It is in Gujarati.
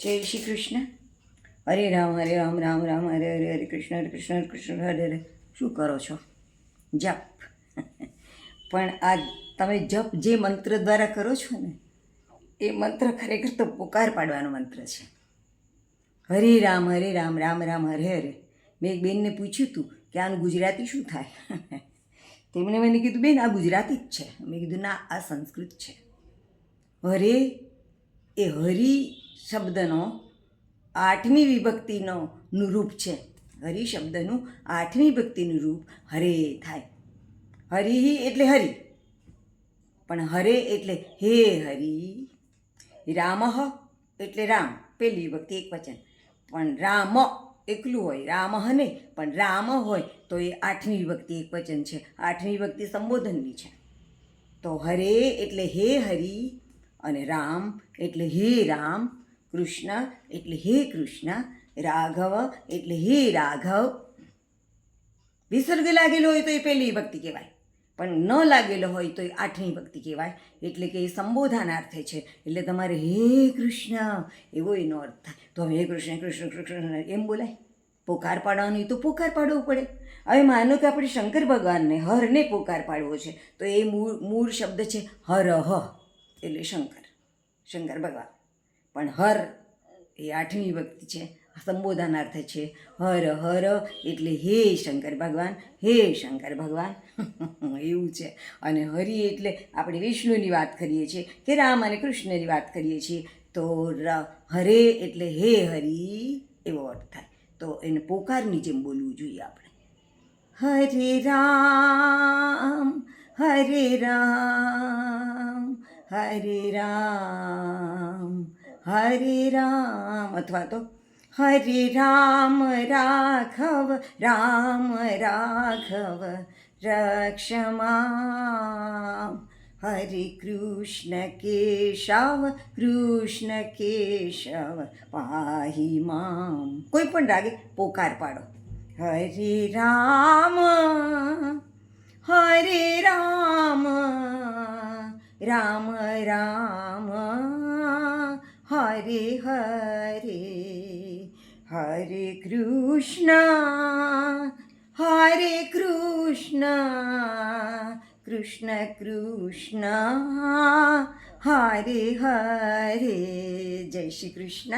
જય શ્રી કૃષ્ણ. હરે રામ રામ રામ હરે હરે, હરે કૃષ્ણ હરે કૃષ્ણ હરે હરે. શું કરો છો? જપ. પણ આ તમે જપ જે મંત્ર દ્વારા કરો છો ને, એ મંત્ર ખરેખર તો પોકાર પાડવાનો મંત્ર છે. હરે રામ રામ રામ હરે હરે. મેં એક બેનને પૂછ્યું હતું કે આનું ગુજરાતી શું થાય. તેમણે મને કીધું બેન આ ગુજરાતી જ છે. મેં કીધું ના, આ સંસ્કૃત છે. હરે એ હરિ શબ્દનો 8મી વિભક્તિનું રૂપ છે. હરિ શબ્દનું 8મી વિભક્તિનું રૂપ હરે થાય. હરિ એટલે હરિ, પણ હરે એટલે હે હરિ. રામ એટલે રામ, પહેલી વિભક્તિ એક વચન. પણ રામ એકલું હોય, રામ નહીં, પણ રામ હોય તો એ 8મી વિભક્તિ એક વચન છે. 8મી વિભક્તિ સંબોધનની છે. તો હરે એટલે હે હરિ, અને રામ એટલે હે રામ, કૃષ્ણ એટલે હે કૃષ્ણ, રાઘવ એટલે હે રાઘવ. વિસર્ગ લાગેલો હોય તો એ પહેલી વિભક્તિ કહેવાય, પણ ન લાગેલો હોય તો એ 8મી વિભક્તિ કહેવાય. એટલે કે એ સંબોધનાર્થે છે. એટલે તમારે હે કૃષ્ણ એવો એનો અર્થ થાય. તો હે કૃષ્ણ કૃષ્ણ કૃષ્ણ એમ બોલાય? પોકાર પાડવાનું તો પોકાર પાડવો પડે. હવે માનો કે આપણે શંકર ભગવાનને હરને પોકાર પાડવો છે, તો એ મૂળ શબ્દ છે હર હ, એટલે શંકર ભગવાન. પણ હર એ 8મી વિભક્તિ છે, સંબોધનાર્થ છે. હર હર એટલે હે શંકર ભગવાન, હે શંકર ભગવાન. એવું છે. અને હરિ એટલે આપણે વિષ્ણુની વાત કરીએ છીએ કે રામ અને કૃષ્ણની વાત કરીએ છીએ, તો હરે એટલે હે હરિ એવો અર્થ થાય. તો એને પોકારની જેમ બોલવું જોઈએ આપણે. હરે રામ હરે રામ હરે રામ હરે રામ, અથવા તો હરે રામ રાઘવ રામ રાઘવ રક્ષમામ, હરે કૃષ્ણ કેશવ કૃષ્ણ કેશવ પાહી મામ. કોઈ પણ રાગે પોકાર પાડો. હરે રામ રામ રામ હરે હરે, હરે કૃષ્ણ કૃષ્ણ કૃષ્ણ હરે હરે. જય શ્રી કૃષ્ણ.